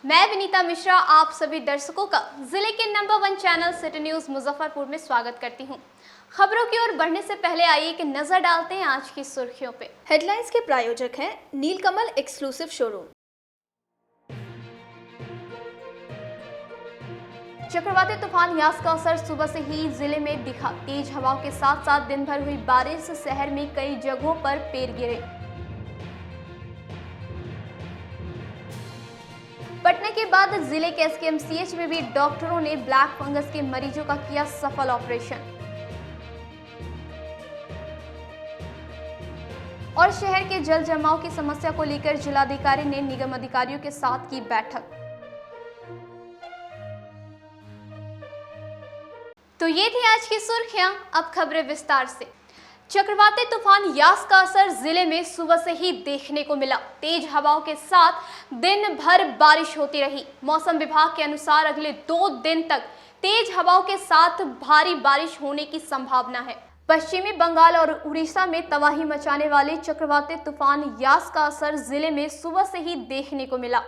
मैं विनीता मिश्रा आप सभी दर्शकों का जिले के number 1 channel city news Muzaffarpur में स्वागत करती हूं। खबरों की ओर बढ़ने से पहले आइए एक नजर डालते हैं आज की सुर्खियों पे। हेडलाइंस के प्रायोजक हैं नीलकमल एक्सक्लूसिव शोरूम। चक्रवाती तूफान यास का असर सुबह से ही जिले में दिखा। तेज हवाओं के साथ साथ दिन भर हुई बारिश से शहर में कई जगहों पर पेड़ गिरे। पटना के बाद जिले के एसकेएमसीएच में भी डॉक्टरों ने ब्लैक फंगस के मरीजों का किया सफल ऑपरेशन। और शहर के जल जमाव की समस्या को लेकर जिलाधिकारी ने निगम अधिकारियों के साथ की बैठक। तो ये थी आज की सुर्खियां, अब खबरें विस्तार से। चक्रवाती तूफान यास का असर जिले में सुबह से ही देखने को मिला। तेज हवाओं के साथ दिन भर बारिश होती रही। मौसम विभाग के अनुसार अगले 2 दिन तक तेज हवाओं के साथ भारी बारिश होने की संभावना है। पश्चिमी बंगाल और उड़ीसा में तबाही मचाने वाले चक्रवाती तूफान यास का असर जिले में सुबह से ही देखने को मिला।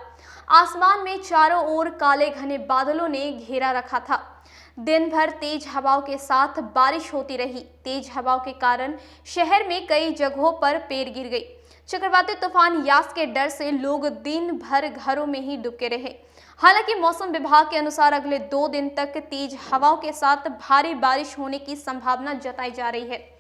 आसमान में चारों ओर काले घने बादलों ने घेरा रखा था। दिन भर तेज हवाओं के साथ बारिश होती रही। तेज हवाओं के कारण शहर में कई जगहों पर पेड़ गिर गई। चक्रवाती तूफान यास के डर से लोग दिन भर घरों में ही डूबे रहे। हालांकि मौसम विभाग के अनुसार अगले 2 दिन तक तेज हवाओं के साथ भारी बारिश होने की संभावना जताई जा रही है।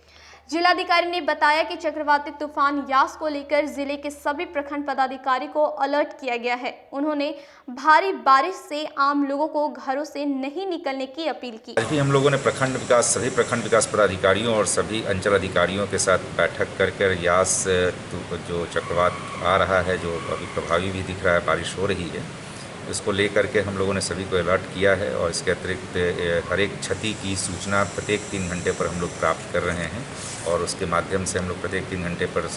जिलाधिकारी ने बताया कि चक्रवाती तूफान यास को लेकर जिले के सभी प्रखंड पदाधिकारी को अलर्ट किया गया है। उन्होंने भारी बारिश से आम लोगों को घरों से नहीं निकलने की अपील की। अभी हम लोगों ने सभी प्रखंड विकास पदाधिकारियों और सभी अंचल अधिकारियों के साथ बैठक कर यास जो चक्रवात आ रहा है, जो अभी प्रभावी भी दिख रहा है, बारिश हो रही है, इसको लेकर के हम लोगों ने सभी को अलर्ट किया है। और इसके अतिरिक्त हर एक क्षति की सूचना प्रत्येक 3 घंटे पर हम लोग प्राप्त कर रहे हैं और उसके माध्यम से हम लोग प्रत्येक 3 घंटे पर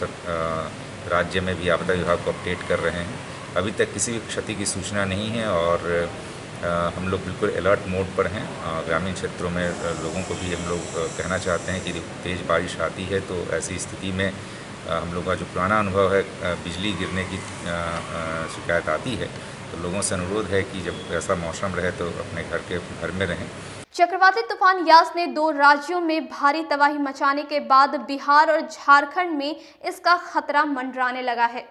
राज्य में भी आपदा विभाग को अपडेट कर रहे हैं। अभी तक किसी भी क्षति की सूचना नहीं है और हम लोग बिल्कुल अलर्ट मोड पर हैं। ग्रामीण क्षेत्रों में लोगों को भी हम लोग कहना चाहते हैं कि तेज़ बारिश आती है तो ऐसी स्थिति में हम लोग का जो पुराना अनुभव है, बिजली गिरने की शिकायत आती है, तो लोगों से अनुरोध है कि जब ऐसा मौसम रहे तो अपने घर में रहें। चक्रवाती तूफान यास ने 2 राज्यों में भारी तबाही मचाने के बाद बिहार और झारखंड में इसका खतरा मंडराने लगा है।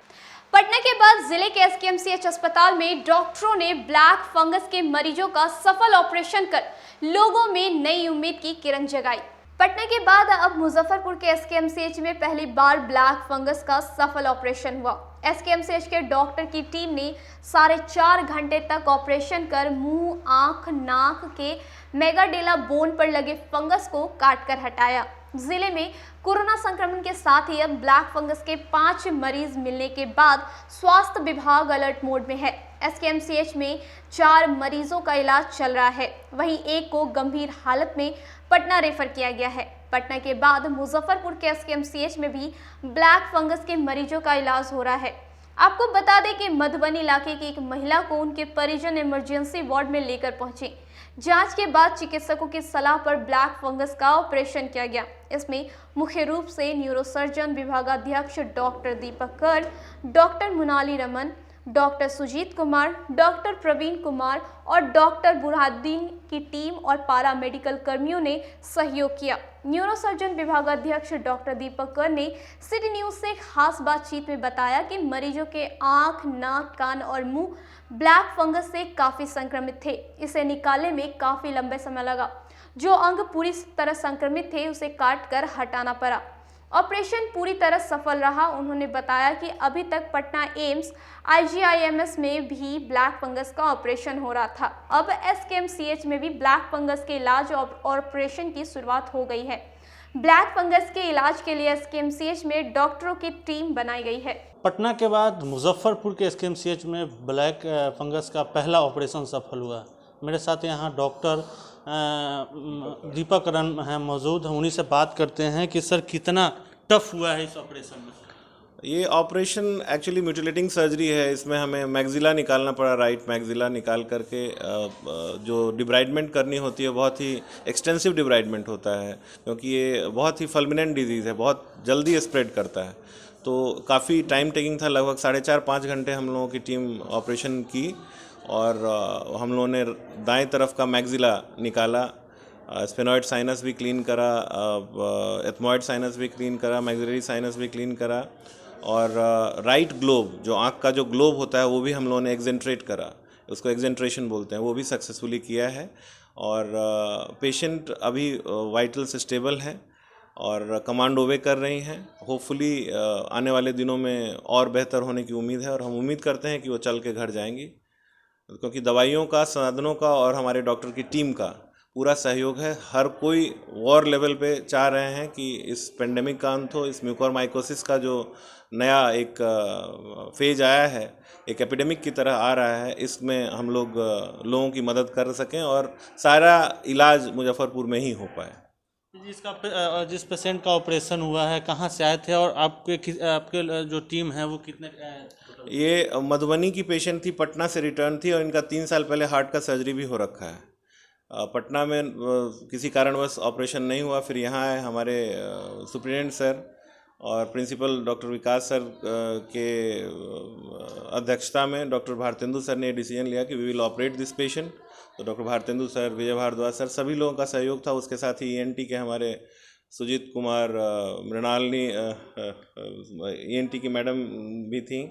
पटना के बाद जिले के एसकेएमसीएच अस्पताल में डॉक्टरों ने ब्लैक फंगस के मरीजों का सफल ऑपरेशन कर लोगों में नई उम्मीद की किरण जगाई। पटना के बाद अब मुजफ्फरपुर के एसकेएमसीएच में पहली बार ब्लैक फंगस का सफल ऑपरेशन हुआ। एसकेएमसीएच के डॉक्टर की टीम ने 4.5 घंटे तक ऑपरेशन कर मुंह, आंख, नाक के मेगाडेला बोन पर लगे फंगस को काटकर हटाया। जिले में कोरोना संक्रमण के साथ ही अब ब्लैक फंगस के 5 मरीज मिलने के बाद स्वास्थ्य विभाग अलर्ट मोड में है। एसकेएमसीएच में 4 मरीजों का इलाज चल रहा है, वहीं एक को गंभीर हालत में पटना रेफर किया गया है। पटना के बाद मुजफ्फरपुर के एसकेएमसीएच में भी ब्लैक फंगस के मरीजों का इलाज हो रहा है। आपको बता दें कि मधुबनी इलाके की एक महिला को उनके परिजन इमरजेंसी वार्ड में लेकर पहुंचे। जांच के बाद चिकित्सकों की सलाह पर ब्लैक फंगस का ऑपरेशन किया गया। इसमें मुख्य रूप से न्यूरोसर्जन विभागाध्यक्ष doctor Deepak Kar, doctor Munali Raman, doctor Sujeet Kumar, doctor Praveen Kumar और डॉक्टर बुरहानुद्दीन की टीम और पारा मेडिकल कर्मियों ने सहयोग किया। न्यूरोसर्जन विभागाध्यक्ष डॉक्टर दीपक कर ने सिटी न्यूज से खास बातचीत में बताया कि मरीजों के आंख, नाक, कान और मुंह ब्लैक फंगस से काफी संक्रमित थे। इसे निकालने में काफी लंबे समय लगा। जो अंग पूरी तरह संक्रमित थे उसे काट कर हटाना पड़ा। ऑपरेशन पूरी तरह सफल रहा। उन्होंने बताया कि अभी तक पटना एम्स, IGIMS में भी ब्लैक फंगस का ऑपरेशन हो रहा था। अब एसकेएमसीएच में भी ब्लैक फंगस के इलाज और ऑपरेशन की शुरुआत हो गई है। ब्लैक फंगस के इलाज के लिए एसकेएमसीएच में डॉक्टरों की टीम बनाई गई है। पटना के बाद मुजफ्फरपुर के एसकेएमसीएच में ब्लैक फंगस का पहला ऑपरेशन सफल हुआ। मेरे साथ यहाँ डॉक्टर दीपक रन हैं मौजूद हैं, उन्हीं से बात करते हैं कि सर कितना टफ हुआ है इस ऑपरेशन में। ये ऑपरेशन एक्चुअली म्यूटिलेटिंग सर्जरी है। इसमें हमें मैग्जिला निकालना पड़ा, राइट मैग्जिला निकाल करके जो डिब्राइडमेंट करनी होती है, बहुत ही एक्सटेंसिव डिब्राइडमेंट होता है, क्योंकि ये बहुत ही फल्मिनेंट डिजीज़ है, बहुत जल्दी स्प्रेड करता है। तो काफ़ी टाइम टेकिंग था, लगभग 4.5-5 घंटे हम लोगों की टीम ऑपरेशन की और हम लोगों ने दाएं तरफ का मैग्जिला निकाला, स्फेनॉइड साइनस भी क्लीन करा, एथमॉइड साइनस भी क्लीन करा, मैग्जिलरी साइनस भी क्लीन करा, और राइट ग्लोब, जो आँख का जो ग्लोब होता है वो भी हम लोगों ने एक्जेंट्रेट करा, उसको एक्जेंट्रेशन बोलते हैं, वो भी सक्सेसफुली किया है। और पेशेंट अभी वाइटल्स स्टेबल हैं और कमांड ओबे कर रही हैं। होपफुली आने वाले दिनों में और बेहतर होने की उम्मीद है और हम उम्मीद करते हैं कि वो चल के घर जाएंगी, क्योंकि दवाइयों का, संसाधनों का और हमारे डॉक्टर की टीम का पूरा सहयोग है। हर कोई वॉर लेवल पे चाह रहे हैं कि इस पेंडेमिक का अंत हो, इस म्यूकोरमाइकोसिस का जो नया एक फेज आया है, एक एपिडेमिक की तरह आ रहा है, इसमें हम लोग लोगों की मदद कर सकें और सारा इलाज मुजफ्फरपुर में ही हो पाए। जिस पेशेंट का ऑपरेशन हुआ है कहाँ से आए थे और आपके जो टीम है वो कितने? ये मधुबनी की पेशेंट थी, पटना से रिटर्न थी और इनका 3 साल पहले हार्ट का सर्जरी भी हो रखा है। पटना में किसी कारणवश ऑपरेशन नहीं हुआ, फिर यहाँ आए हमारे सुप्रिटेंडेंट सर और प्रिंसिपल डॉक्टर विकास सर के अध्यक्षता में डॉक्टर भारतेंदु सर ने डिसीजन लिया कि we will operate this patient. तो doctor Bharatendu sir, Vijay Bhardwaj sir, सभी लोगों का सहयोग था। उसके साथ ही ENT के हमारे सुजीत कुमार, मृणालिनी ENT की मैडम भी थी,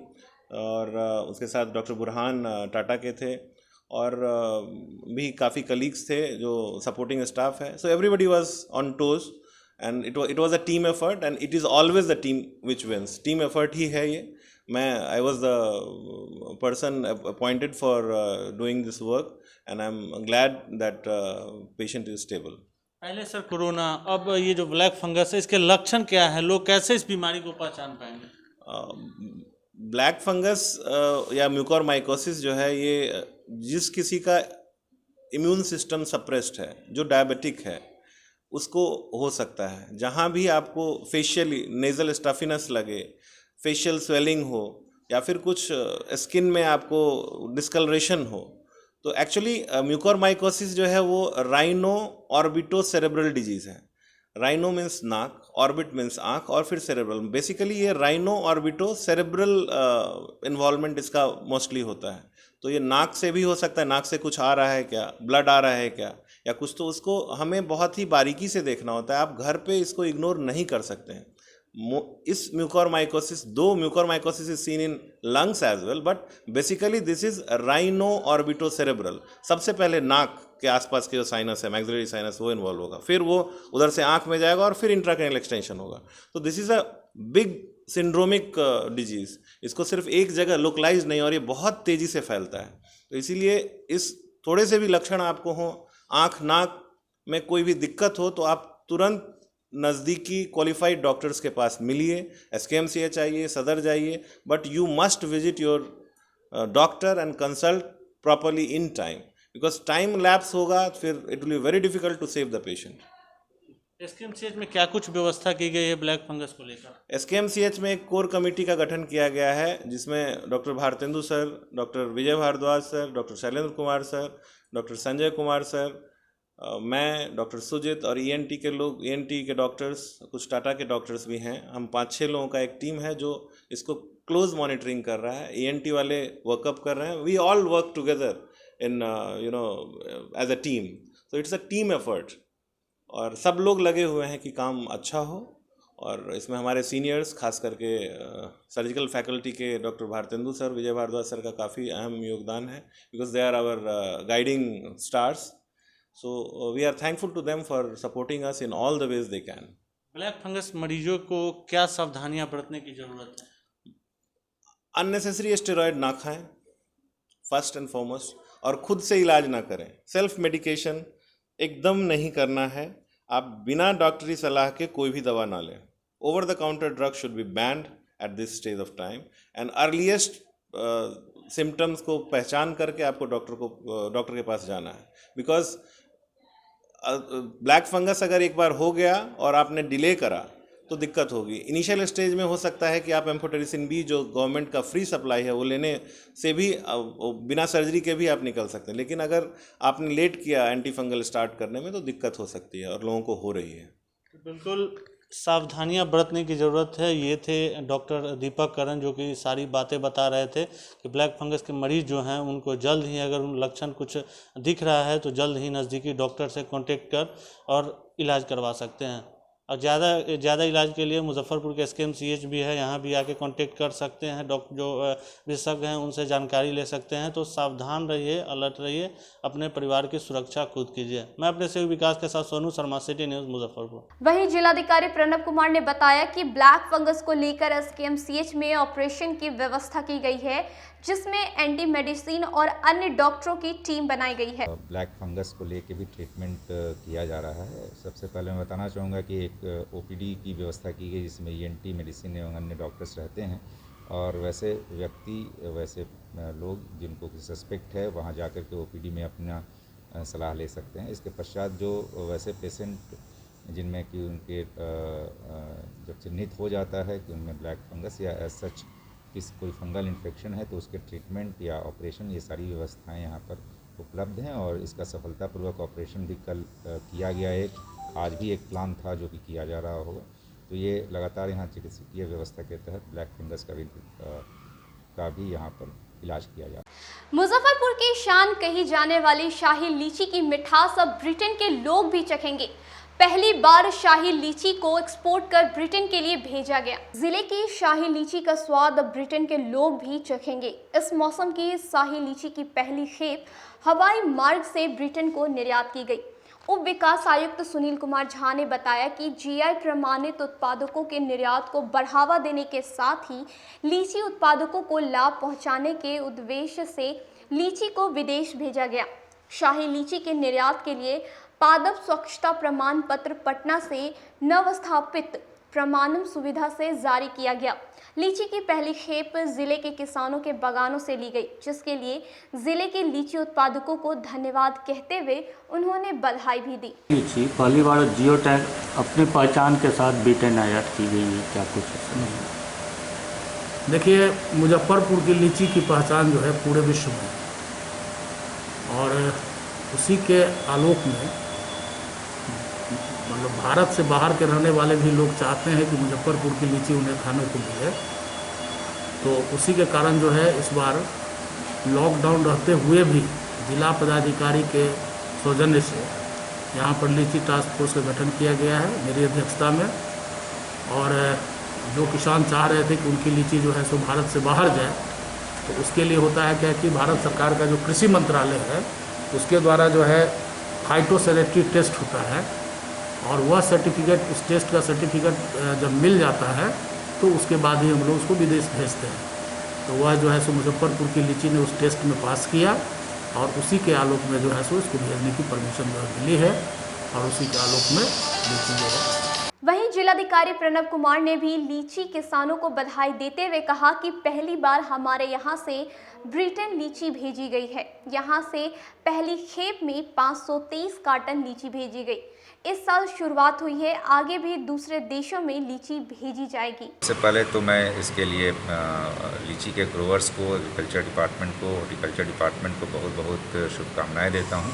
और उसके साथ डॉक्टर बुरहान टाटा के थे, और भी काफ़ी कलीग्स थे जो सपोर्टिंग स्टाफ है। So everybody was on toes and it was a team effort and it is always the team which wins. Team effort ही है ये। I was the person appointed for doing this work and I am glad that patient is stable. पहले sir corona, अब ये जो black fungus है, इसके लक्षण क्या है? लोग कैसे इस बीमारी को पहचान पाएंगे? ब्लैक फंगस या म्यूकोरमाइकोसिस जो है, ये जिस किसी का इम्यून सिस्टम सप्रेस्ड है, जो डायबिटिक है, उसको हो सकता है। जहाँ भी आपको फेशियली नेज़ल स्टफिनेस लगे, फेशियल स्वेलिंग हो, या फिर कुछ स्किन में आपको डिस्कलरेशन हो, तो एक्चुअली म्यूकोरमाइकोसिस जो है वो राइनो ऑर्बिटो सेरेब्रल डिजीज़ है। राइनो मीन्स नाक, ऑर्बिट मीन्स आँख, और फिर सेरेब्रल। बेसिकली ये राइनो ऑर्बिटो सेरेब्रल इन्वॉल्वमेंट इसका मोस्टली होता है। तो ये नाक से भी हो सकता है, नाक से कुछ आ रहा है क्या, ब्लड आ रहा है क्या, या कुछ, तो उसको हमें बहुत ही बारीकी से देखना होता है। आप घर पे इसको इग्नोर नहीं कर सकते हैं। इस mucormycosis, though mucormycosis is seen in lungs as well, but basically this is rhino orbito cerebral. सबसे पहले नाक के आसपास के जो साइनस है, मैग्जिलरी साइनस, वो इन्वॉल्व होगा, फिर वो उधर से आंख में जाएगा और फिर इंट्राक्रैनियल एक्सटेंशन होगा। तो this is a big syndromic disease. इसको सिर्फ एक जगह लोकलाइज नहीं, और ये बहुत तेज़ी से फैलता है। तो इसीलिए इस थोड़े से भी लक्षण आपको हों, आँख नाक में कोई भी दिक्कत हो, तो आप तुरंत नज़दीकी क्वालिफाइड डॉक्टर्स के पास मिलिए। SKMCH आइए, सदर जाइए, but you must visit your doctor and consult properly in time, because time lapse होगा, फिर it will be very difficult to save the patient. SKMCH में क्या कुछ व्यवस्था की गई है ब्लैक फंगस को लेकर? SKMCH में एक कोर कमेटी का गठन किया गया है, जिसमें doctor Bharatendu sir, doctor Vijay Bhardwaj sir, doctor Shailendra Kumar sir, doctor Sanjay Kumar sir, मैं, डॉक्टर सुजीत और ENT के लोग, ENT के डॉक्टर्स, कुछ टाटा के डॉक्टर्स भी हैं। हम 5-6 लोगों का एक टीम है जो इसको क्लोज मॉनिटरिंग कर रहा है। ENT वाले वर्कअप कर रहे हैं। We all work together in as a team. So it's a team effort, और सब लोग लगे हुए हैं कि काम अच्छा हो। और इसमें हमारे सीनियर्स, खास करके सर्जिकल फैकल्टी के doctor Bharatendu sir, Vijay Bhardwaj sir का काफ़ी अहम योगदान है, because they are our guiding stars. So we are thankful to them for supporting us in all the ways they can. Black fungus मरीजों को क्या सावधानियां बरतने की जरूरत है? अननेसेसरी स्टेरॉयड ना खाएं फर्स्ट एंड फॉरमोस्ट, और खुद से इलाज ना करें। सेल्फ मेडिकेशन एकदम नहीं करना है। आप बिना डॉक्टरी सलाह के कोई भी दवा ना लें। Over the counter drug should be band at this stage of time, and earliest symptoms को पहचान करके आपको डॉक्टर के पास जाना है। बिकॉज ब्लैक फंगस अगर एक बार हो गया और आपने डिले करा तो दिक्कत होगी। इनिशियल स्टेज में हो सकता है कि आप एम्फोटेरिसिन बी, जो गवर्नमेंट का फ्री सप्लाई है, वो लेने से भी बिना सर्जरी के भी आप निकल सकते हैं। लेकिन अगर आपने लेट किया एंटी फंगल स्टार्ट करने में, तो दिक्कत हो सकती है, और लोगों को हो रही है। बिल्कुल सावधानियां बरतने की ज़रूरत है। ये थे डॉक्टर दीपक करन, जो कि सारी बातें बता रहे थे कि ब्लैक फंगस के मरीज़ जो हैं उनको जल्द ही, अगर उन लक्षण कुछ दिख रहा है तो जल्द ही नज़दीकी डॉक्टर से कांटेक्ट कर और इलाज करवा सकते हैं। और ज़्यादा इलाज के लिए मुजफ्फरपुर के SKMCH भी है, यहाँ भी आके कांटेक्ट कर सकते हैं। डॉक्टर जो विशेषज्ञ हैं उनसे जानकारी ले सकते हैं। तो सावधान रहिए, अलर्ट रहिए, अपने परिवार की सुरक्षा खुद कीजिए। मैं अपने सहयोगी विकास के साथ सोनू शर्मा, सिटी न्यूज़, मुजफ्फरपुर। वहीं जिलाधिकारी प्रणब कुमार ने बताया कि ब्लैक फंगस को लेकर SKMCH में ऑपरेशन की व्यवस्था की गई है, जिसमें एंटी मेडिसिन और अन्य डॉक्टरों की टीम बनाई गई है। ब्लैक फंगस को लेके भी ट्रीटमेंट किया जा रहा है। सबसे पहले मैं बताना चाहूँगा कि एक OPD की व्यवस्था की गई, जिसमें ENT मेडिसिन एवं अन्य डॉक्टर्स रहते हैं, और वैसे लोग जिनको सस्पेक्ट है वहाँ जाकर के OPD में अपना सलाह ले सकते हैं। इसके पश्चात जो वैसे पेशेंट जिनमें कि उनके जब चिन्हित हो जाता है कि उनमें ब्लैक फंगस या एज सच कोई फंगल इन्फेक्शन है, तो उसके ट्रीटमेंट या ऑपरेशन, ये सारी व्यवस्थाएं यहाँ पर उपलब्ध हैं। और इसका सफलतापूर्वक ऑपरेशन भी कल किया गया। आज भी एक प्लान था जो कि किया जा रहा होगा। तो ये लगातार यहाँ चिकित्सकीय व्यवस्था के तहत ब्लैक फंगस का भी यहाँ पर इलाज किया जा रहा है। मुजफ्फरपुर की शान कही जाने वाली शाही लीची की मिठास अब ब्रिटेन के लोग भी चखेंगे। पहली बार शाही लीची को एक्सपोर्ट कर ब्रिटेन के लिए भेजा गया। जिले की शाही लीची का स्वाद अब ब्रिटेन के लोग भी चखेंगे। इस मौसम की शाही लीची की पहली खेप हवाई मार्ग से ब्रिटेन को निर्यात की गई। उप विकास आयुक्त सुनील कुमार झा ने बताया कि GI प्रमाणित उत्पादकों के निर्यात को बढ़ावा देने के साथ ही लीची उत्पादकों को लाभ पहुंचाने के उद्देश्य से लीची को विदेश भेजा गया। शाही लीची के निर्यात के लिए पादप स्वच्छता प्रमाण पत्र पटना से नवस्थापित प्रमाणन सुविधा से जारी किया गया। लीची की पहली खेप जिले के किसानों के बागानों से ली गई, जिसके लिए जिले के लीची उत्पादकों को धन्यवाद कहते हुए उन्होंने बधाई भी दी। लीची पहली बार जियो टैग अपनी पहचान के साथ ब्रिटेन आयात की गई है, क्या कुछ? देखिए, मुजफ्फरपुर की लीची की पहचान जो है पूरे विश्व में, और उसी के आलोक में मतलब भारत से बाहर के रहने वाले भी लोग चाहते हैं कि मुजफ्फरपुर की लीची उन्हें खाने को मिले। तो उसी के कारण जो है इस बार लॉकडाउन रहते हुए भी जिला पदाधिकारी के सौजन्य से यहाँ पर लीची टास्क फोर्स का गठन किया गया है मेरी अध्यक्षता में। और जो किसान चाह रहे थे कि उनकी लीची जो है सो भारत से बाहर जाए, तो उसके लिए होता है क्या कि भारत सरकार का जो कृषि मंत्रालय है उसके द्वारा जो है फाइटोसैनिटरी टेस्ट होता है, और वह सर्टिफिकेट, उस टेस्ट का सर्टिफिकेट जब मिल जाता है तो उसके बाद ही हम लोग उसको विदेश भेजते हैं। तो वह जो है सो मुजफ्फरपुर की लीची ने उस टेस्ट में पास किया, और उसी के आलोक में जो है सो इसको भेजने की परमिशन मिली है, और उसी के आलोक में लीची जो है। वहीं जिलाधिकारी प्रणब कुमार ने भी लीची किसानों को बधाई देते हुए कहा कि पहली बार हमारे यहाँ से ब्रिटेन लीची भेजी गई है। यहाँ से पहली खेप में 523 कार्टन लीची भेजी गई। इस साल शुरुआत हुई है, आगे भी दूसरे देशों में लीची भेजी जाएगी। सबसे पहले तो मैं इसके लिए लीची के ग्रोवर्स को, एग्रीकल्चर डिपार्टमेंट को बहुत बहुत शुभकामनाएं देता हूं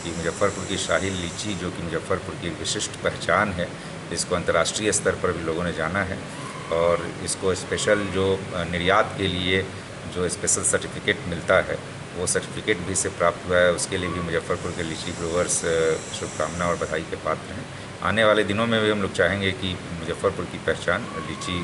कि मुजफ्फरपुर की शाही लीची, जो कि मुजफ्फरपुर की विशिष्ट पहचान है, इसको अंतर्राष्ट्रीय स्तर पर भी लोगों ने जाना है, और इसको स्पेशल जो निर्यात के लिए जो स्पेशल सर्टिफिकेट मिलता है, वो सर्टिफिकेट भी से प्राप्त हुआ है। उसके लिए भी मुजफ्फरपुर के लीची ग्रोवर्स शुभकामना और बधाई के पात्र हैं। आने वाले दिनों में भी हम लोग चाहेंगे कि मुजफ्फरपुर की पहचान लीची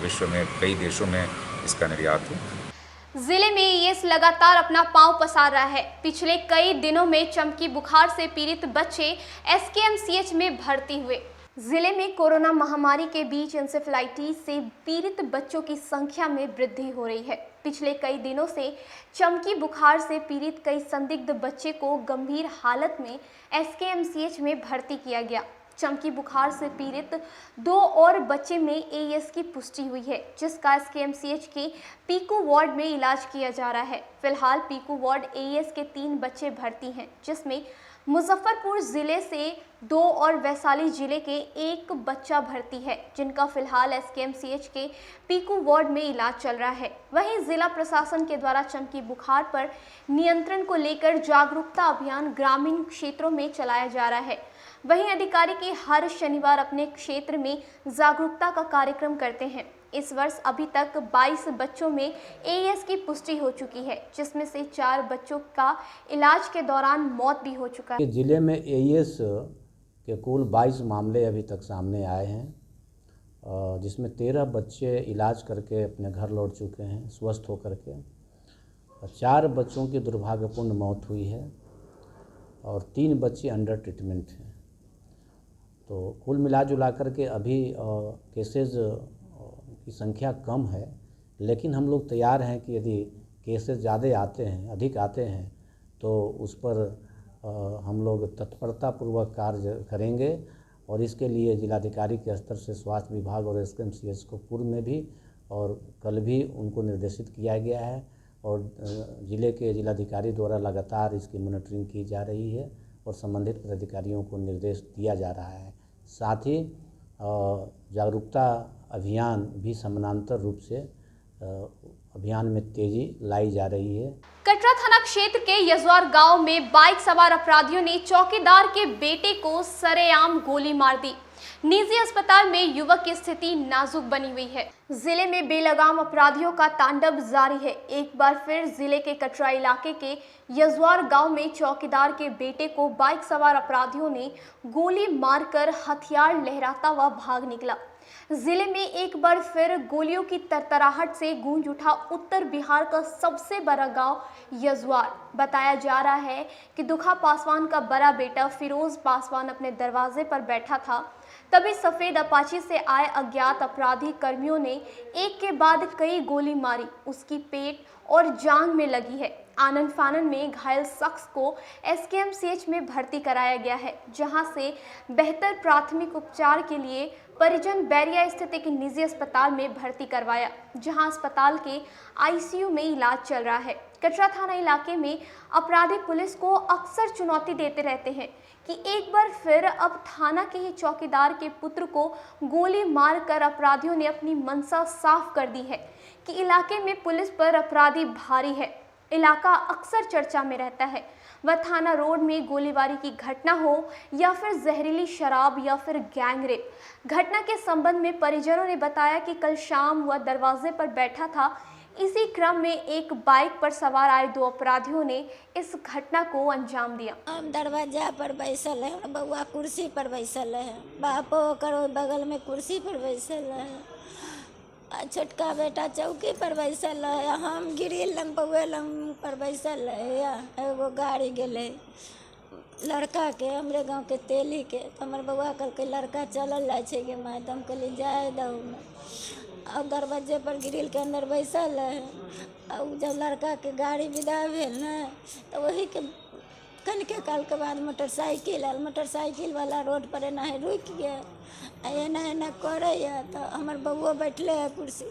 विश्व में कई देशों में इसका निर्यात हो। जिले में एईएस लगातार अपना पांव पसार रहा है। पिछले कई दिनों में चमकी बुखार से पीड़ित बच्चे SKMCH में भर्ती हुए। जिले में कोरोना महामारी के बीच एंसेफेलाइटिस से पीड़ित बच्चों की संख्या में वृद्धि हो रही है। पिछले कई दिनों से चमकी बुखार से पीड़ित कई संदिग्ध बच्चे को गंभीर हालत में SKMCH में भर्ती किया गया। चमकी बुखार से पीड़ित 2 और बच्चे में एईएस की पुष्टि हुई है, जिसका SKMCH के पीकू वार्ड में इलाज किया जा रहा है। फिलहाल पीकू वार्ड एईएस के 3 बच्चे भर्ती हैं, जिसमें मुजफ्फरपुर जिले से 2 और वैशाली जिले के 1 बच्चा भर्ती है, जिनका फिलहाल एसकेएमसीएच के पीकू वार्ड में इलाज चल रहा है। वहीं जिला प्रशासन के द्वारा चमकी बुखार पर नियंत्रण को लेकर जागरूकता अभियान ग्रामीण क्षेत्रों में चलाया जा रहा है। वहीं अधिकारी की हर शनिवार अपने क्षेत्र में जागरूकता का कार्यक्रम करते हैं। इस वर्ष अभी तक 22 बच्चों में एईएस की पुष्टि हो चुकी है, जिसमें से 4 बच्चों का इलाज के दौरान मौत भी हो चुका है। जिले में एईएस के कुल 22 मामले अभी तक सामने आए हैं, जिसमें 13 बच्चे इलाज करके अपने घर लौट चुके हैं स्वस्थ होकर के। 4 बच्चों की दुर्भाग्यपूर्ण मौत हुई है और 3 बच्चे अंडर ट्रीटमेंट हैं। तो कुल मिला जुला करके अभी केसेस की संख्या कम है, लेकिन हम लोग तैयार हैं कि यदि केसेस ज़्यादा आते हैं, अधिक आते हैं, तो उस पर हम लोग तत्परतापूर्वक कार्य करेंगे। और इसके लिए जिलाधिकारी के स्तर से स्वास्थ्य विभाग और एसकेएमसीएच को पूर्व में भी और कल भी उनको निर्देशित किया गया है और जिले के जिलाधिकारी द्वारा लगातार इसकी मॉनिटरिंग की जा रही है और संबंधित पदाधिकारियों को निर्देश दिया जा रहा है। साथ ही जागरूकता अभियान भी समानांतर रूप से अभियान में तेजी लाई जा रही है। कटरा थाना क्षेत्र के यजवार गांव में बाइक सवार अपराधियों ने चौकीदार के बेटे को सरेआम गोली मार दी। निजी अस्पताल में युवक की स्थिति नाजुक बनी हुई है। जिले में बेलगाम अपराधियों का तांडव जारी है। एक बार फिर जिले के कटरा इलाके के यजवार गांव में चौकीदार के बेटे को बाइक सवार अपराधियों ने गोली मारकर हथियार लहराता हुआ भाग निकला। जिले में एक बार फिर गोलियों की तरतराहट से गूंज उठा उत्तर बिहार का सबसे बड़ा गांव यजवार। बताया जा रहा है कि दुखा पासवान का बड़ा बेटा फिरोज पासवान अपने दरवाजे पर बैठा था, तभी सफेद अपाची से आए अज्ञात अपराधी कर्मियों ने एक के बाद कई गोली मारी। उसकी पेट और जांघ में लगी है। आनन फानन में घायल शख्स को एसकेएमसीएच में भर्ती कराया गया है, जहां से बेहतर प्राथमिक उपचार के लिए परिजन बैरिया स्थित एक निजी अस्पताल में भर्ती करवाया, जहां अस्पताल के आईसीयू में इलाज चल रहा है। कटरा थाना इलाके में अपराधी पुलिस को अक्सर चुनौती देते रहते हैं कि एक बार फिर अब थाना के ही चौकीदार के पुत्र को गोली मारकर अपराधियों ने अपनी मंशा साफ कर दी है कि इलाके में पुलिस पर अपराधी भारी है। इलाका अक्सर चर्चा में रहता है। वह थाना रोड में गोलीबारी की घटना हो या फिर जहरीली शराब या फिर गैंगरेप। घटना के संबंध में परिजनों ने बताया कि कल शाम वह दरवाजे पर बैठा था। इसी क्रम में एक बाइक पर सवार आए 2 अपराधियों ने इस घटना को अंजाम दिया। हम दरवाजा पर बैसल है, बउआ कुर्सी पर बैसल है, बापो करो बगल में कुर्सी पर बैसल है, छोटका बेटा चौकी पर बैसल है, हम गिरिल लंग बउए लंग पर बैसल है। एगो गाड़ी गेले लड़का के हमरे गांव के तेली के, तो हमारे बउआ कल के लड़का चलल जाए छे के माँ, तो हम कहली जाए दो। अब दरवाजे पर ग्रिल के अंदर बैसल है। अब जब लड़का के गाड़ी विदा भेल न, तो वही के कनके काल के बाद मोटरसाइकिल आल, मोटरसाइकिल वाला रोड पर एना रुक गया, एना एना करे। तो हमार बउआ बैठले है कुर्सी,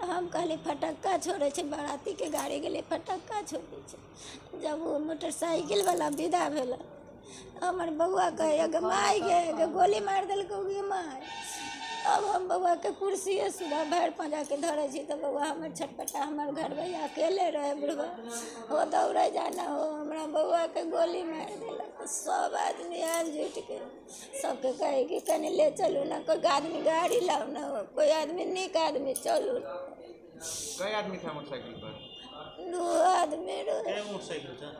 तो हम कहली फटक्का छोड़े छे, बाराती के गाड़ी गेले फटक्का छोड़े छे। जब वो मोटरसाइकिल वाला विदा भेल, हमार बउआ कहे माई गे गोली मार दिलको गे माई। अब हम बउआ के कुर्सी सुबह भर पजा के धरे छी, तो बउआ हमार छटपटा, हमार घर भैया अकेले रहे बुढ़वा, हो दौड़े जाना हो, हमारा बउआ के गोली मार दिलक। सब आदमी आयल जुट के सबके कहे कि कहीं ले चलू ना, कोई आदमी गाड़ी लाओ ना, हो कोई आदमी निक आदमी चलू। कई आदमी था मोटरसाइकिल पर? 2 आदमी रहे।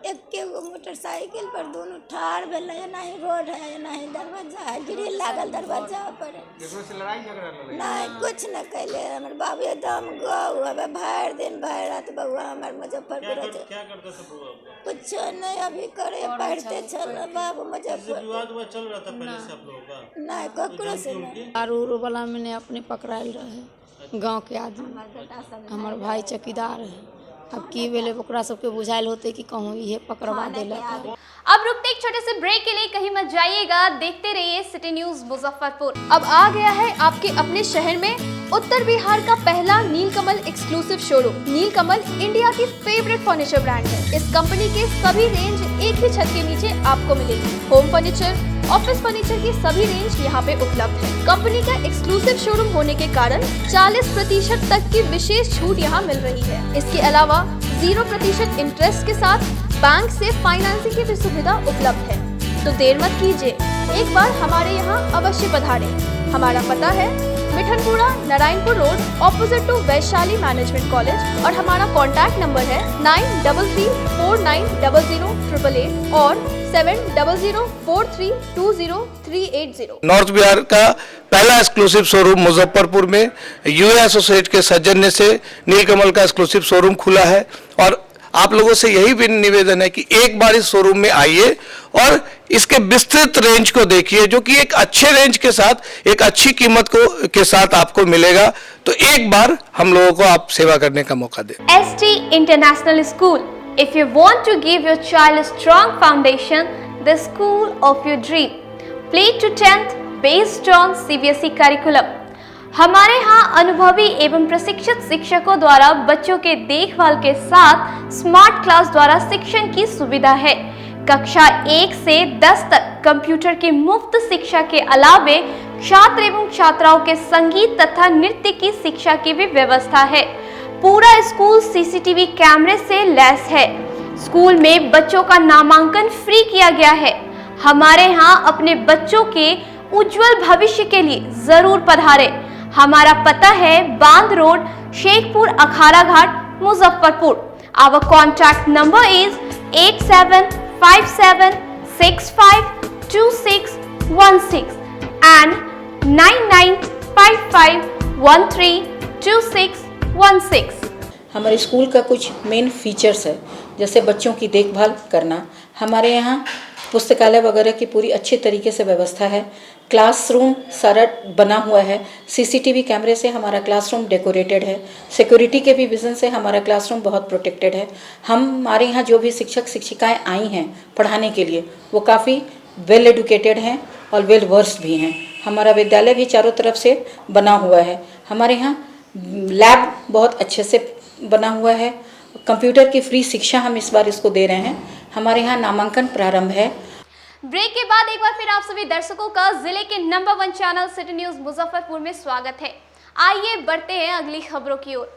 एके गो मोटरसाइकिल पर दोनों ठाड़ भेल, नहीं रोड है नहीं दरवाजा है, ग्रिल लागल दरवाजा पर। से लड़ाई झगड़ा नहीं कुछ न कैले। हमारे बाबू एकदम गौ हवे भर दिन भर रात बउआ हमारे मुजफ्फरपुर क्या करता था बउआ? कुछ नहीं अभी करे पढ़ते चल बाबू मुजफ्फरपुर। विवाद चल रहा था पहले से आप लोगों का? नहीं ककरो से नहीं। आरू वाला मैंने अपने पकड़ायल रहे गांव के आदमी, हमार भाई चौकीदार है। अब की बेले ओकरा सबके बुझाइल होते कि कहूँ ये पकड़वा देलक। अब रुकते एक छोटे से ब्रेक के लिए, कहीं मत जाइएगा, देखते रहिए सिटी न्यूज मुजफ्फरपुर। अब आ गया है आपके अपने शहर में उत्तर बिहार का पहला नीलकमल एक्सक्लूसिव शोरूम। नीलकमल इंडिया की फेवरेट फर्नीचर ब्रांड है। इस कंपनी के सभी रेंज एक ही छत के नीचे आपको मिलेगी। होम फर्नीचर, ऑफिस फर्नीचर की सभी रेंज यहाँ पे उपलब्ध है। कंपनी का एक्सक्लूसिव शोरूम होने के कारण 40% तक की विशेष छूट यहाँ मिल रही है। इसके अलावा 0% इंटरेस्ट के साथ बैंक से फाइनेंसिंग की भी सुविधा उपलब्ध है। तो देर मत कीजिए, एक बार हमारे यहाँ अवश्य पधारें। हमारा पता है Mithanpura, Narayanpur road, opposite to Vaishali management college और हमारा कॉन्टैक्ट नंबर है 9334900888 और 7004320380। नॉर्थ बिहार का पहला एक्सक्लूसिव शोरूम मुजफ्फरपुर में यूए एसोसिएट के सौजन्य से नीलकमल का एक्सक्लूसिव शोरूम खुला है और आप लोगों से यही भी निवेदन है कि एक बार इस शोरूम में आइए और इसके विस्तृत रेंज को देखिए, जो कि एक अच्छे रेंज के साथ एक अच्छी कीमत के साथ आपको मिलेगा। तो एक बार हम लोगों को आप सेवा करने का मौका दें। ST International School. If you want to give your child a strong foundation, the school of your dream. Play to 10th based on CBSE curriculum. हमारे यहाँ अनुभवी एवं प्रशिक्षित शिक्षकों द्वारा बच्चों के देखभाल के साथ स्मार्ट क्लास द्वारा शिक्षण की सुविधा है। कक्षा 1 से 10 तक कंप्यूटर की मुफ्त शिक्षा के अलावे छात्र एवं छात्राओं के संगीत तथा नृत्य की शिक्षा की भी व्यवस्था है। पूरा स्कूल CCTV कैमरे से लैस है। स्कूल में बच्चों का नामांकन फ्री किया गया है। हमारे यहाँ अपने बच्चों के उज्जवल भविष्य के लिए जरूर पधारें। हमारा पता है बांध road, Shekhpur Akhara Ghat, Muzaffarpur. Our contact number is 8757652616 and 9955132616। हमारे स्कूल का कुछ मेन फीचर्स है, जैसे बच्चों की देखभाल करना। हमारे यहाँ पुस्तकालय वगैरह की पूरी अच्छे तरीके से व्यवस्था है। क्लासरूम सारा बना हुआ है। CCTV कैमरे से हमारा क्लासरूम डेकोरेटेड है। सिक्योरिटी के भी विजन से हमारा क्लासरूम बहुत प्रोटेक्टेड है। हमारे यहाँ जो भी शिक्षक शिक्षिकाएं आई हैं पढ़ाने के लिए, वो काफ़ी वेल एडुकेटेड हैं और वेल वर्स्ड भी हैं। हमारा विद्यालय भी चारों तरफ से बना हुआ है। हमारे यहाँ लैब बहुत अच्छे से बना हुआ है। कंप्यूटर की फ्री शिक्षा हम इस बार इसको दे रहे हैं। हमारे यहाँ नामांकन प्रारंभ है। ब्रेक के बाद एक बार फिर आप सभी दर्शकों का जिले के number 1 channel city news Muzaffarpur में स्वागत है। आइए बढ़ते हैं अगली खबरों की ओर।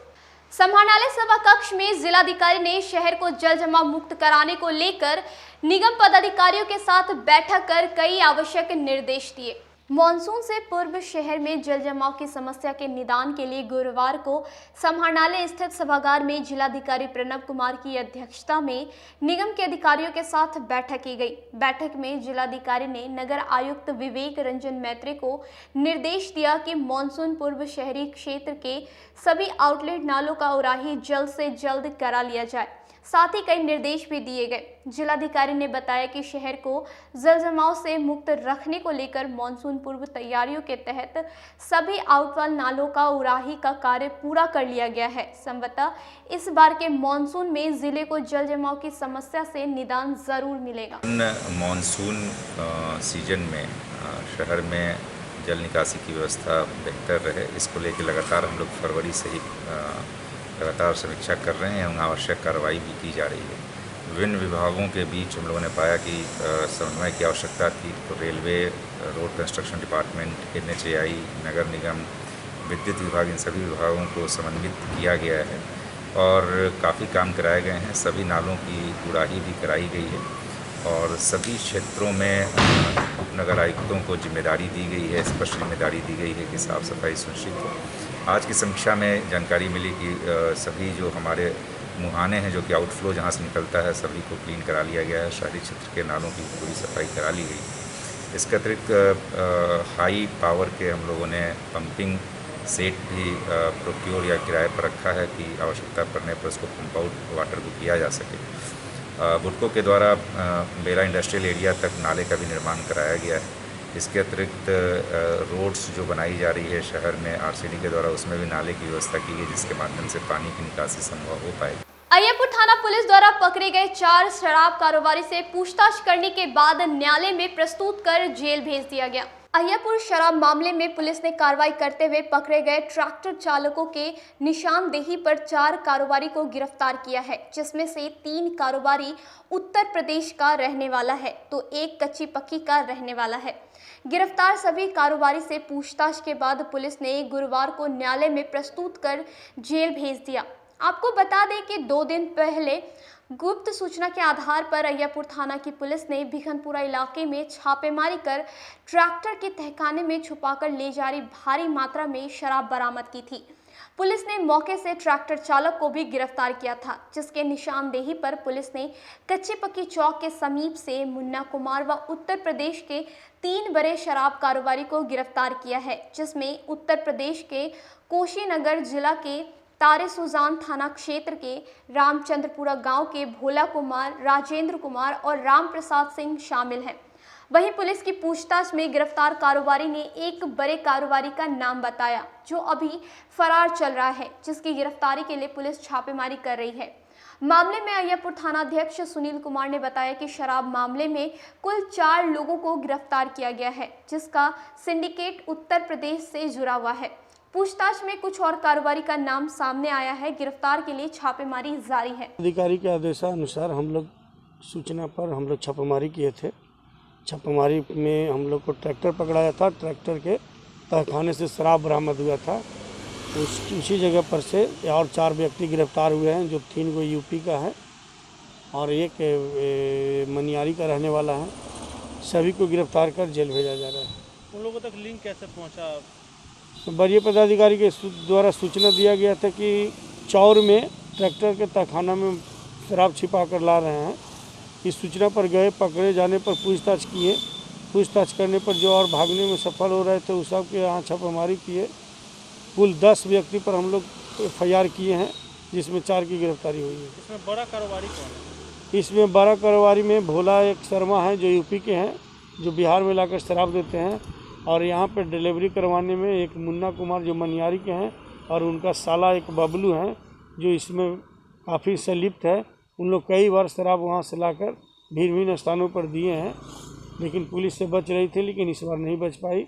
समाहरणालय सभा कक्ष में जिलाधिकारी ने शहर को जल जमाव मुक्त कराने को लेकर निगम पदाधिकारियों के साथ बैठक कर कई आवश्यक निर्देश दिए। मॉनसून से पूर्व शहर में जल जमाव की समस्या के निदान के लिए गुरुवार को समाहरणालय स्थित सभागार में जिलाधिकारी प्रणव कुमार की अध्यक्षता में निगम के अधिकारियों के साथ बैठक की गई। बैठक में जिलाधिकारी ने नगर आयुक्त विवेक रंजन मैत्री को निर्देश दिया कि मॉनसून पूर्व शहरी क्षेत्र के सभी आउटलेट नालों का उराही जल्द से जल्द करा लिया जाए। साथ ही कई निर्देश भी दिए गए। जिलाधिकारी ने बताया कि शहर को जल जमाव से मुक्त रखने को लेकर मॉनसून पूर्व तैयारियों के तहत सभी आउटवाल नालों का उराही का कार्य पूरा कर लिया गया है। संभवतः इस बार के मॉनसून में जिले को जल जमाव की समस्या से निदान जरूर मिलेगा। मॉनसून सीजन में शहर में जल निकासी की व्यवस्था बेहतर रहे, इसको लेकर लगातार हम लोग फरवरी से ही लगातार समीक्षा कर रहे हैं एवं आवश्यक कार्रवाई भी की जा रही है। विभिन्न विभागों के बीच हम लोगों ने पाया कि समन्वय की आवश्यकता थी, तो railway, road construction department, NHAI, नगर निगम, विद्युत विभाग, इन सभी विभागों को समन्वित किया गया है और काफ़ी काम कराए गए हैं। सभी नालों की उड़ाही भी कराई गई है और सभी क्षेत्रों में उपनगर आयुक्तों को जिम्मेदारी दी गई है, स्पष्ट जिम्मेदारी दी गई है कि साफ़ सफाई सुनिश्चित हो। आज की समीक्षा में जानकारी मिली कि सभी जो हमारे मुहाने हैं, जो कि आउटफ्लो जहां से निकलता है, सभी को क्लीन करा लिया गया है। शहरी क्षेत्र के नालों की पूरी सफाई करा ली गई। इसके अतिरिक्त हाई पावर के हम लोगों ने पंपिंग सेट भी प्रोक्योर या किराए पर रखा है कि आवश्यकता पड़ने पर उसको पंप आउट वाटर को किया जा सके। बुडको के द्वारा बेला इंडस्ट्रियल एरिया तक नाले का भी निर्माण कराया गया है। इसके अतिरिक्त रोड्स जो बनाई जा रही है शहर में RCD के द्वारा, उसमें भी नाले की व्यवस्था की गई, जिसके माध्यम से पानी की निकासी संभव हो पाएगी। अय्यरपुर थाना पुलिस द्वारा पकड़े गए 4 शराब कारोबारी से पूछताछ करने के बाद न्यायालय में प्रस्तुत कर जेल भेज दिया गया। अय्यापुर शराब मामले में पुलिस ने कार्रवाई करते हुए पकड़े गए ट्रैक्टर चालकों के निशानदेही पर 4 कारोबारी को गिरफ्तार किया है, जिसमें से 3 कारोबारी उत्तर प्रदेश का रहने वाला है तो 1 कच्ची पक्की का रहने वाला है। गिरफ्तार सभी कारोबारी से पूछताछ के बाद पुलिस ने गुरुवार को न्यायालय में प्रस्तुत कर जेल भेज दिया। आपको बता दें कि 2 दिन पहले गुप्त सूचना के आधार पर अय्यापुर थाना की पुलिस ने भिखनपुरा इलाके में छापेमारी कर ट्रैक्टर के तहखाने में छुपाकर ले जा रही भारी मात्रा में शराब बरामद की थी। पुलिस ने मौके से ट्रैक्टर चालक को भी गिरफ्तार किया था, जिसके निशानदेही पर पुलिस ने कच्ची पक्की चौक के समीप से मुन्ना कुमार व उत्तर प्रदेश के 3 बड़े शराब कारोबारी को गिरफ्तार किया है, जिसमें उत्तर प्रदेश के कुशीनगर जिला के तारे सुजान थाना क्षेत्र के रामचंद्रपुरा गांव के भोला कुमार, राजेंद्र कुमार और राम प्रसाद सिंह शामिल हैं। वहीं पुलिस की पूछताछ में गिरफ्तार कारोबारी ने एक बड़े कारोबारी का नाम बताया जो अभी फरार चल रहा है, जिसकी गिरफ्तारी के लिए पुलिस छापेमारी कर रही है। मामले में अय्यापुर थानाध्यक्ष सुनील कुमार ने बताया कि शराब मामले में कुल 4 लोगों को गिरफ्तार किया गया है, जिसका सिंडिकेट उत्तर प्रदेश से जुड़ा हुआ है। पूछताछ में कुछ और कारोबारी का नाम सामने आया है। गिरफ्तार के लिए छापेमारी जारी है। अधिकारी के आदेशानुसार हम लोग सूचना पर हम लोग छापेमारी किए थे। छापेमारी में हम लोग को ट्रैक्टर पकड़ाया था। ट्रैक्टर के तहखाने से शराब बरामद हुआ था। उसी जगह पर से और 4 व्यक्ति गिरफ्तार हुए हैं, जो 3 को यूपी का है और 1 मनियारी का रहने वाला है। सभी को गिरफ्तार कर जेल भेजा जा रहा है। उन लोगों तक लिंक कैसे पहुँचा? वरीय पदाधिकारी के द्वारा सूचना दिया गया था कि चौर में ट्रैक्टर के तहखाना में शराब छिपा कर ला रहे हैं। इस सूचना पर गए, पकड़े जाने पर पूछताछ किए। पूछताछ करने पर जो और भागने में सफल हो रहे थे उस सब के यहाँ छापेमारी किए। कुल 10 व्यक्ति पर हम लोग FIR किए हैं, जिसमें 4 की गिरफ्तारी हुई है। इसमें बड़ा कारोबारी कौन है? इसमें बड़ा कारोबारी में भोला एक शर्मा है, जो यूपी के हैं, जो बिहार में लाकर शराब देते हैं, और यहाँ पर डिलीवरी करवाने में एक मुन्ना कुमार जो मनियारी के हैं, और उनका साला एक बबलू हैं जो इसमें काफ़ी संलिप्त है। उन लोग कई बार शराब वहाँ से लाकर भिन्न स्थानों पर दिए हैं, लेकिन पुलिस से बच रही थी, लेकिन इस बार नहीं बच पाई।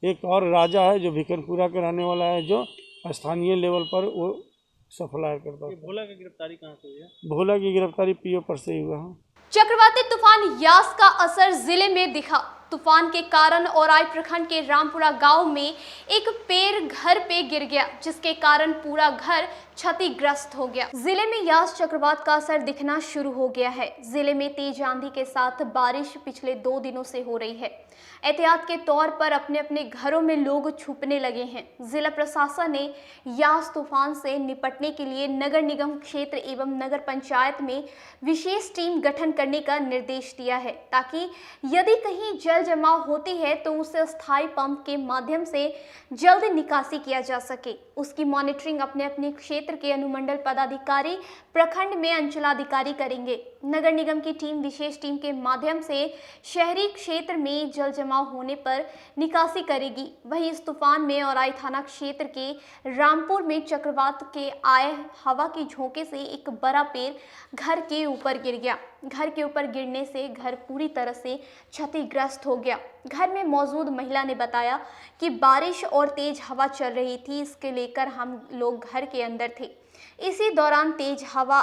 एक और राजा है जो भिखनपुरा के रहने वाला है, जो स्थानीय लेवल पर वो सप्लाई करता है। भोला की गिरफ्तारी कहाँ से हुई है? भोला की गिरफ्तारी PO पर से हुआ है। चक्रवाती तूफान यास का असर जिले में दिखा। तूफान के कारण औराई प्रखंड के रामपुरा गांव में एक पेड़ घर पे गिर गया, जिसके कारण पूरा घर क्षतिग्रस्त हो गया। जिले में यास चक्रवात का असर दिखना शुरू हो गया है। जिले में तेज आंधी के साथ बारिश पिछले 2 दिनों से हो रही है। एहतियात के तौर पर अपने अपने घरों में लोग छुपने लगे हैं। जिला प्रशासन ने यास तूफान से निपटने के लिए नगर निगम क्षेत्र एवं नगर पंचायत में विशेष टीम गठन करने का निर्देश दिया है, ताकि यदि कहीं जल जमाव होती है तो उसे स्थायी पंप के माध्यम से जल्द निकासी किया जा सके। उसकी मॉनिटरिंग अपने अपने क्षेत्र के अनुमंडल पदाधिकारी, प्रखंड में अंचलाधिकारी करेंगे। नगर निगम की टीम विशेष टीम के माध्यम से शहरी क्षेत्र में जल जमाव होने पर निकासी करेगी। वहीं इस तूफान में औराई थाना क्षेत्र के रामपुर में चक्रवात के आए हवा के झोंके से एक बड़ा पेड़ घर के ऊपर गिर गया। घर के ऊपर गिरने से घर पूरी तरह से क्षतिग्रस्त हो गया। घर में मौजूद महिला ने बताया कि बारिश और तेज हवा चल रही थी, इसके लेकर हम लोग घर के अंदर थे। इसी दौरान तेज हवा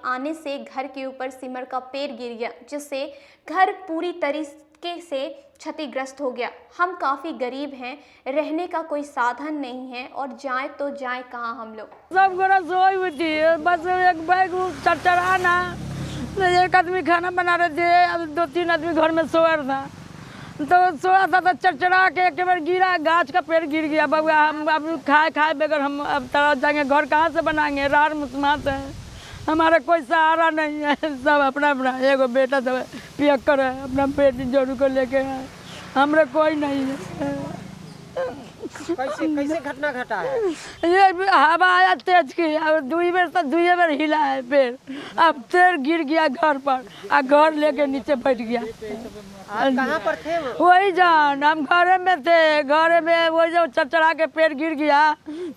आने से घर के ऊपर सिमर का पेड़ गिर गया, जिससे घर पूरी तरीके से क्षतिग्रस्त हो गया। हम काफ़ी गरीब हैं, रहने का कोई साधन नहीं है और जाएं तो जाएं कहाँ हम लोग। सब गोरा सोई हुई थी, बस एक बैग चरचराना, एक आदमी खाना बना रहे थे, अब 2-3 आदमी घर में सोया था, तो सोया था तो चरचरा के एक बार गिरा, गाछ का पेड़ गिर गया। बबुआ हम अब खाए बगैर हम अब तरह जाएंगे, घर कहाँ से बनाएंगे? रार मुसमात है, हमारा कोई सहारा नहीं है। सब अपना अपना, एगो बेटा सब पियक्कर है, अपना पेट जोड़ू को लेके है, हमारा कोई नहीं है। कैसे घटना घटा है? ये हवा आया तेज की, अब 2 बार हिला है पेड़, अब पेड़ गिर गया घर पर, और घर लेके नीचे बैठ गया। कहाँ पर थे वो? वही जान, हम घरे में थे, घरे में वही जो चरचरा के पेड़ गिर गया,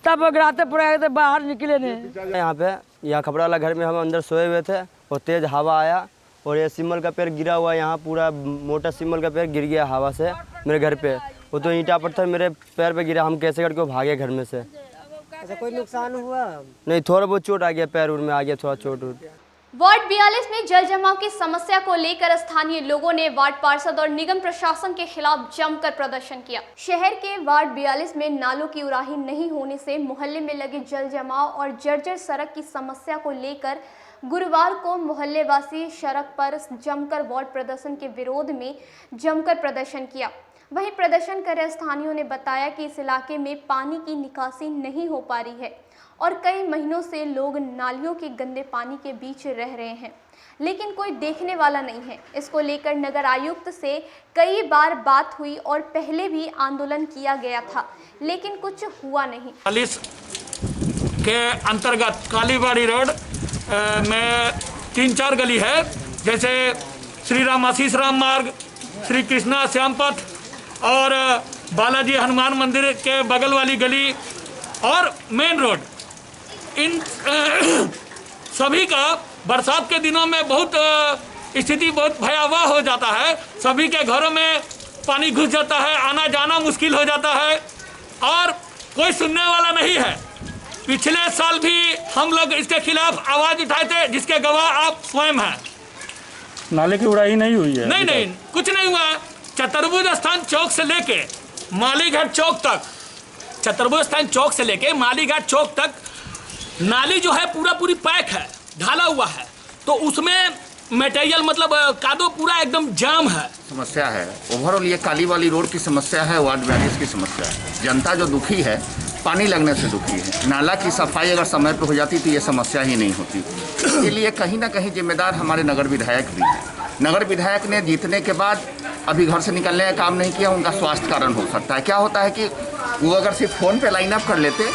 तब रात पूरा बाहर निकले नहीं। यहाँ पे यहाँ खपड़ा वाला घर में हम अंदर सोए हुए थे और तेज हवा आया और ये सिमल का पेड़ गिरा हुआ, यहाँ पूरा मोटा सिमल का पेड़ गिर गया हवा से मेरे घर पे, वो तो ईंटा पत्थर मेरे पैर पे गिरा, हम कैसे करके भागे घर में से। अच्छा, कोई नुकसान हुआ? नहीं, थोड़ा बहुत चोट आ गया, पैर उर में आ गया थोड़ा चोट। वार्ड 42 में जल जमाव की समस्या को लेकर स्थानीय लोगों ने वार्ड पार्षद और निगम प्रशासन के खिलाफ जमकर प्रदर्शन किया। शहर के वार्ड 42 में नालों की उराही नहीं होने से मोहल्ले में लगे जल जमाव और जर्जर सड़क की समस्या को लेकर गुरुवार को मोहल्ले वासी सड़क पर जमकर वार्ड प्रदर्शन के विरोध में जमकर प्रदर्शन किया। वहीं प्रदर्शन कर रहे स्थानीयों ने बताया कि इस इलाके में पानी की निकासी नहीं हो पा रही है और कई महीनों से लोग नालियों के गंदे पानी के बीच रह रहे हैं, लेकिन कोई देखने वाला नहीं है। इसको लेकर नगर आयुक्त से कई बार बात हुई और पहले भी आंदोलन किया गया था, लेकिन कुछ हुआ नहीं। 40 के अंतर्गत कालीबाड़ी रोड में 3-4 गली है, जैसे श्री राम आशीष राम मार्ग, श्री कृष्णा श्याम पथ और बालाजी हनुमान मंदिर के बगल वाली गली और मेन रोड। इन सभी का बरसात के दिनों में बहुत स्थिति बहुत भयावह हो जाता है। सभी के घरों में पानी घुस जाता है, आना जाना मुश्किल हो जाता है और कोई सुनने वाला नहीं है। पिछले साल भी हम लोग इसके खिलाफ आवाज उठाए थे, जिसके गवाह आप स्वयं हैं। नाले की उड़ाई नहीं हुई है? नहीं, कुछ नहीं हुआ। चतुर्भुज स्थान चौक से लेके मालीघाट चौक तक, चतुर्भुज स्थान चौक से लेके मालीघाट चौक तक नाली जो है पूरी पैक है, ढाला हुआ है, तो उसमें मटेरियल मतलब कादो पूरा एकदम जाम है। समस्या है ओवरऑल, ये काली वाली रोड की समस्या है, वार्ड 42 की समस्या है। जनता जो दुखी है पानी लगने से दुखी है। नाला की सफाई अगर समय पर हो जाती तो ये समस्या ही नहीं होती। इसके लिए कहीं ना कहीं जिम्मेदार हमारे नगर विधायक भी हैं। नगर विधायक ने जीतने के बाद अभी घर से निकलने का काम नहीं किया, उनका स्वास्थ्य कारण हो सकता है। क्या होता है कि वो अगर सिर्फ फ़ोन पे लाइन अप कर लेते,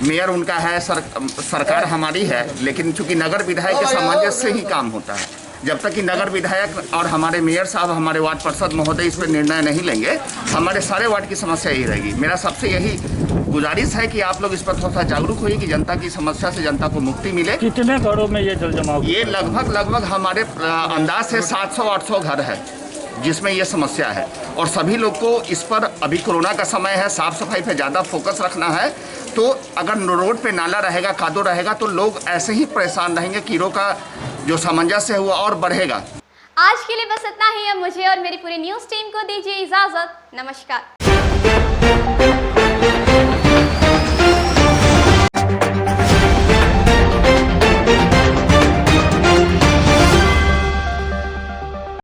मेयर उनका है, सरकार हमारी है, लेकिन चूंकि नगर विधायक के सामंजस्य से ही काम होता है। जब तक कि नगर विधायक और हमारे मेयर साहब, हमारे वार्ड पार्षद महोदय इस पर निर्णय नहीं लेंगे, हमारे सारे वार्ड की समस्या यही रहेगी। मेरा सबसे यही गुजारिश है कि आप लोग इस पर थोड़ा सा जागरूक होइए कि जनता की समस्या से जनता को मुक्ति मिले। कितने घरों में ये जल जमाव? ये लगभग हमारे अंदाज से 700-800 घर है जिसमें ये समस्या है, और सभी लोग को इस पर, अभी कोरोना का समय है, साफ सफाई पे ज़्यादा फोकस रखना है। तो अगर रोड पे नाला रहेगा, कादो रहेगा, तो लोग ऐसे ही परेशान रहेंगे, कीड़ों का जो सामंजस्य है वो और बढ़ेगा। आज के लिए बस इतना ही है। मुझे और मेरी पूरी न्यूज़ टीम को दीजिए इजाज़त। नमस्कार।